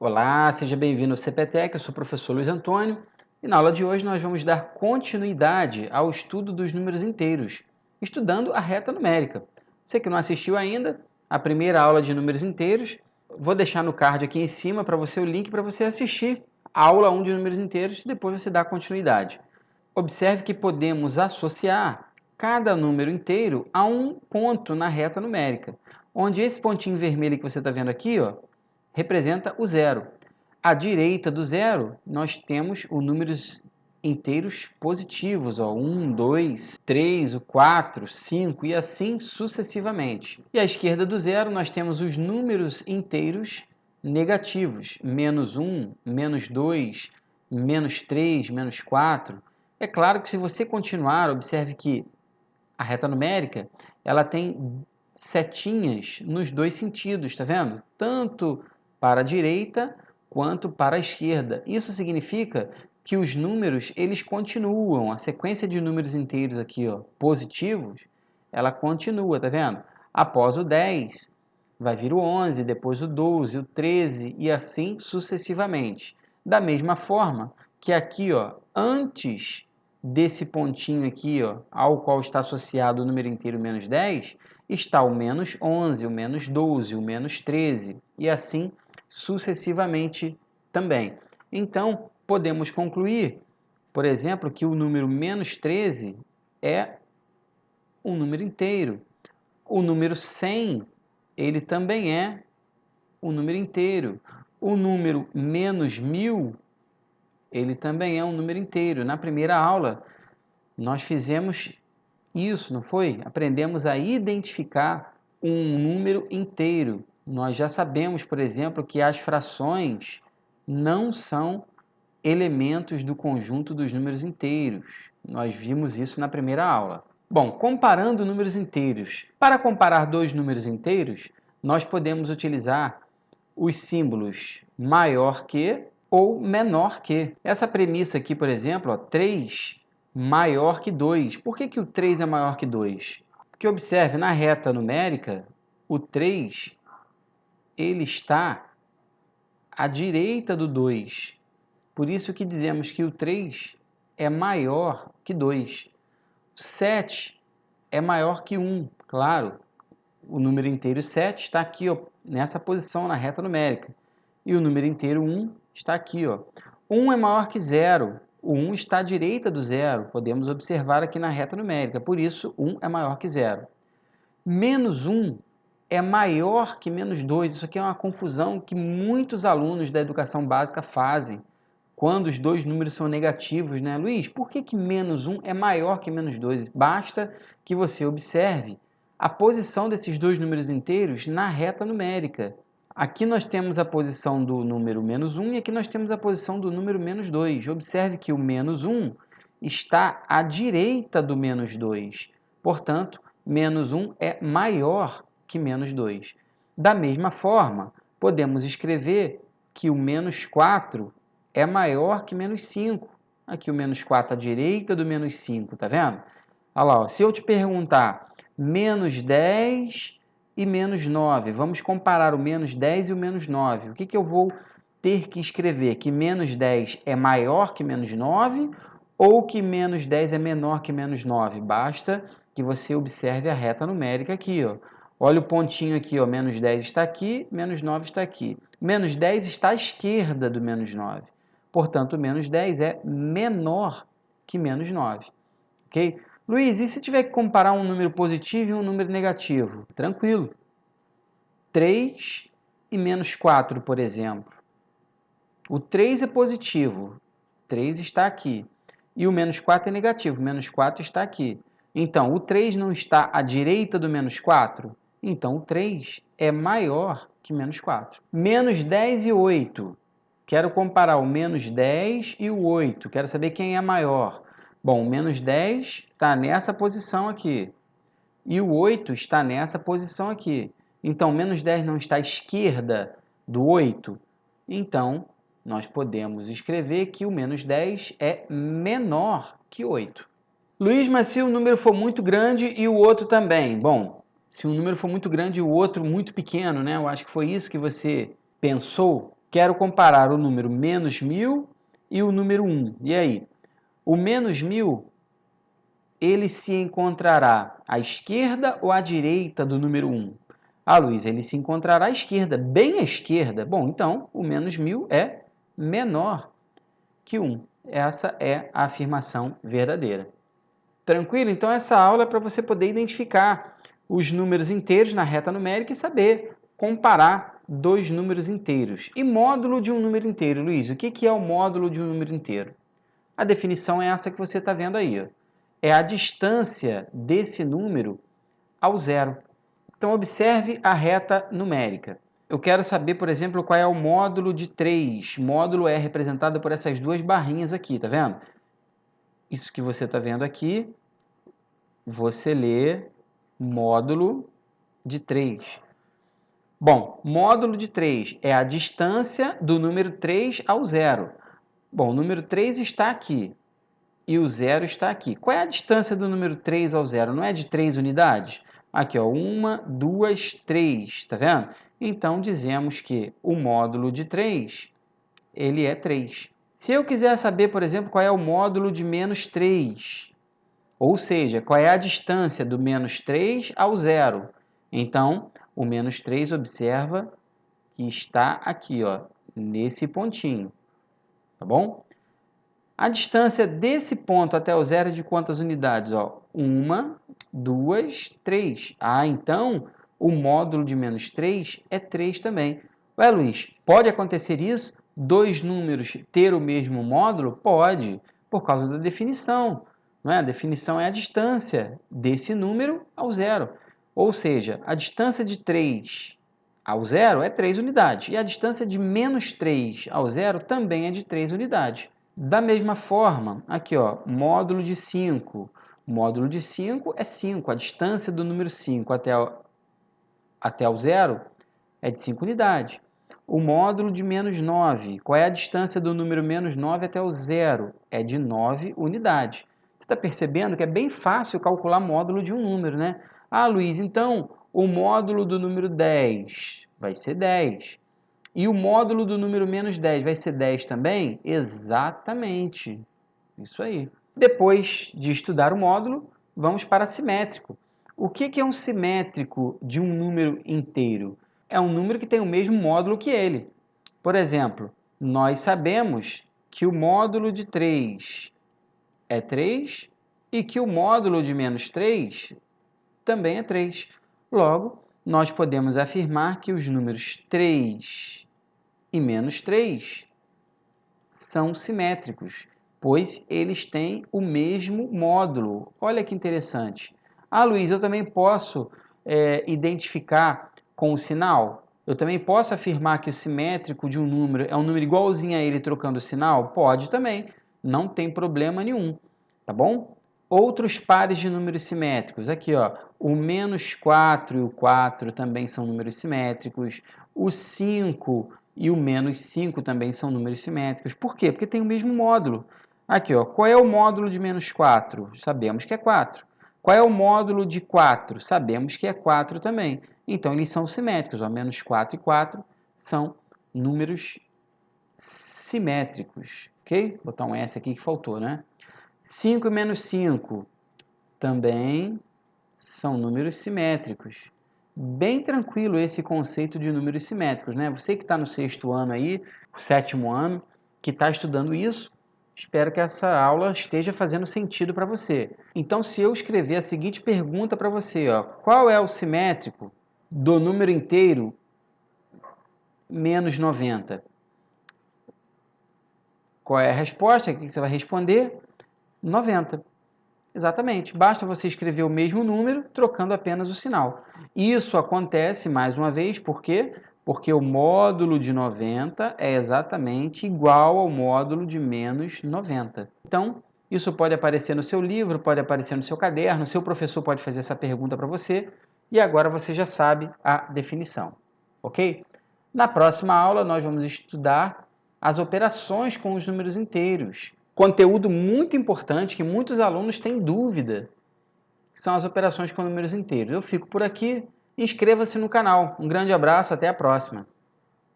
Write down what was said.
Olá, seja bem-vindo ao CPTEC, eu sou o professor Luiz Antônio e na aula de hoje nós vamos dar continuidade ao estudo dos números inteiros, estudando a reta numérica. Você que não assistiu ainda a primeira aula de números inteiros, vou deixar no card aqui em cima para você o link para você assistir a aula 1 de números inteiros e depois você dá continuidade. Observe que podemos associar cada número inteiro a um ponto na reta numérica, onde esse pontinho vermelho que você está vendo aqui, ó, representa o zero. À direita do zero, nós temos os números inteiros positivos, ó, 1, 2, 3, 4, 5 e assim sucessivamente. E à esquerda do zero, nós temos os números inteiros negativos, menos 1, menos 2, menos 3, menos 4. É claro que se você continuar, observe que a reta numérica ela tem setinhas nos dois sentidos, tá vendo? Tanto para a direita quanto para a esquerda. Isso significa que os números eles continuam, a sequência de números inteiros aqui, ó, positivos, ela continua, tá vendo? Após o 10, vai vir o 11, depois o 12, o 13 e assim sucessivamente. Da mesma forma que aqui, ó, antes desse pontinho aqui, ó, ao qual está associado o número inteiro menos 10, está o menos 11, o menos 12, o menos 13 e assim sucessivamente também. Então, podemos concluir, por exemplo, que o número menos 13 é um número inteiro. O número 100, ele também é um número inteiro. O número menos 1000, ele também é um número inteiro. Na primeira aula, nós fizemos isso, não foi? Aprendemos a identificar um número inteiro. Nós já sabemos, por exemplo, que as frações não são elementos do conjunto dos números inteiros. Nós vimos isso na primeira aula. Bom, comparando números inteiros. Para comparar dois números inteiros, nós podemos utilizar os símbolos maior que ou menor que. Essa premissa aqui, por exemplo, ó, 3 maior que 2. Por que o 3 é maior que 2? Porque observe, na reta numérica, o 3 ele está à direita do 2. Por isso que dizemos que o 3 é maior que 2. O 7 é maior que 1, claro. O número inteiro 7 está aqui, ó, nessa posição na reta numérica. E o número inteiro 1 está aqui, ó. 1 é maior que 0. O 1 está à direita do 0. Podemos observar aqui na reta numérica. Por isso, 1 é maior que 0. Menos 1 é maior que menos 2. Isso aqui é uma confusão que muitos alunos da educação básica fazem quando os dois números são negativos, né? Luiz, por que menos 1 é maior que menos 2? Basta que você observe a posição desses dois números inteiros na reta numérica. Aqui nós temos a posição do número menos 1 e aqui nós temos a posição do número menos 2. Observe que o menos 1 está à direita do menos 2. Portanto, menos 1 é maior que menos 2. Da mesma forma, podemos escrever que o menos 4 é maior que menos 5. Aqui o menos 4 à direita do menos 5, tá vendo? Olha lá, ó, se eu te perguntar menos 10 e menos 9, vamos comparar o menos 10 e o menos 9. O que eu vou ter que escrever? Que menos 10 é maior que menos 9 ou que menos 10 é menor que menos 9? Basta que você observe a reta numérica aqui, ó. Olha o pontinho aqui, ó, menos 10 está aqui, menos 9 está aqui. Menos 10 está à esquerda do menos 9. Portanto, o menos 10 é menor que menos 9. Ok? Luiz, e se tiver que comparar um número positivo e um número negativo? Tranquilo. 3 e menos 4, por exemplo. O 3 é positivo, 3 está aqui. E o menos 4 é negativo, menos 4 está aqui. Então, o 3 não está à direita do menos 4? Então, o 3 é maior que menos 4. Menos 10 e 8. Quero comparar o menos 10 e o 8. Quero saber quem é maior. Bom, o menos 10 está nessa posição aqui. E o 8 está nessa posição aqui. Então, menos 10 não está à esquerda do 8? Então, nós podemos escrever que o menos 10 é menor que 8. Luiz, mas se o número for muito grande e o outro também? Bom, se um número for muito grande e o outro muito pequeno, né? Eu acho que foi isso que você pensou Quero comparar o número menos 1000 e o número 1. E aí? O menos 1000, ele se encontrará à esquerda ou à direita do número 1? Ah, Luiz, ele se encontrará à esquerda, bem à esquerda. Bom, então, o menos 1000 é menor que 1. Essa é a afirmação verdadeira. Tranquilo? Então, essa aula é para você poder identificar os números inteiros na reta numérica e saber comparar dois números inteiros. E módulo de um número inteiro, Luiz? O que é o módulo de um número inteiro? A definição é essa que você está vendo aí. Ó. É a distância desse número ao zero. Então, observe a reta numérica. Eu quero saber, por exemplo, qual é o módulo de 3. Módulo é representado por essas duas barrinhas aqui, tá vendo? Isso que você está vendo aqui, você lê módulo de 3. Bom, módulo de 3 é a distância do número 3 ao zero. Bom, o número 3 está aqui e o zero está aqui. Qual é a distância do número 3 ao zero? Não é de 3 unidades? Aqui, ó, 1, 2, 3, tá vendo? Então, dizemos que o módulo de 3, ele é 3. Se eu quiser saber, por exemplo, qual é o módulo de menos 3, ou seja, qual é a distância do menos 3 ao zero, então, o menos 3 observa que está aqui, ó, nesse pontinho, tá bom? A distância desse ponto até o zero é de quantas unidades? Ó, 1, 2, 3. Ah, então o módulo de menos 3 é 3 também. Ué, Luiz, pode acontecer isso? Dois números ter o mesmo módulo? Pode, por causa da definição. Não é? A definição é a distância desse número ao zero. Ou seja, a distância de 3 ao zero é 3 unidades. E a distância de menos 3 ao zero também é de 3 unidades. Da mesma forma, aqui, ó, módulo de 5. O módulo de 5 é 5. A distância do número 5 até o zero é de 5 unidades. O módulo de menos 9. Qual é a distância do número menos 9 até o zero? É de 9 unidades. Você está percebendo que é bem fácil calcular módulo de um número, né? Ah, Luiz, então o módulo do número 10 vai ser 10. E o módulo do número menos 10 vai ser 10 também? Exatamente. Isso aí. Depois de estudar o módulo, vamos para simétrico. O que é um simétrico de um número inteiro? É um número que tem o mesmo módulo que ele. Por exemplo, nós sabemos que o módulo de 3 é 3 e que o módulo de menos 3 também é 3. Logo, nós podemos afirmar que os números 3 e menos 3 são simétricos, pois eles têm o mesmo módulo. Olha que interessante. Ah, Luiz, eu também posso identificar com o sinal? Eu também posso afirmar que o simétrico de um número é um número igualzinho a ele trocando o sinal? Pode também, não tem problema nenhum, tá bom? Outros pares de números simétricos, aqui ó, o menos 4 e o 4 também são números simétricos, o 5 e o menos 5 também são números simétricos. Por quê? Porque tem o mesmo módulo. Aqui, ó, qual é o módulo de menos 4? Sabemos que é 4. Qual é o módulo de 4? Sabemos que é 4 também. Então, eles são simétricos. Ó, menos 4 e 4 são números simétricos. Ok? Vou botar um S aqui que faltou, né? 5 e menos 5 também são números simétricos. Bem tranquilo esse conceito de números simétricos, né? Você que está no 6º ano aí, o 7º ano, que está estudando isso, espero que essa aula esteja fazendo sentido para você. Então, se eu escrever a seguinte pergunta para você, ó, qual é o simétrico do número inteiro menos 90? Qual é a resposta? O que você vai responder? 90. Exatamente, basta você escrever o mesmo número, trocando apenas o sinal. Isso acontece, mais uma vez, por quê? Porque o módulo de 90 é exatamente igual ao módulo de menos 90. Então, isso pode aparecer no seu livro, pode aparecer no seu caderno, seu professor pode fazer essa pergunta para você, e agora você já sabe a definição, ok? Na próxima aula, nós vamos estudar as operações com os números inteiros. Conteúdo muito importante que muitos alunos têm dúvida, que são as operações com números inteiros. Eu fico por aqui, inscreva-se no canal. Um grande abraço, até a próxima.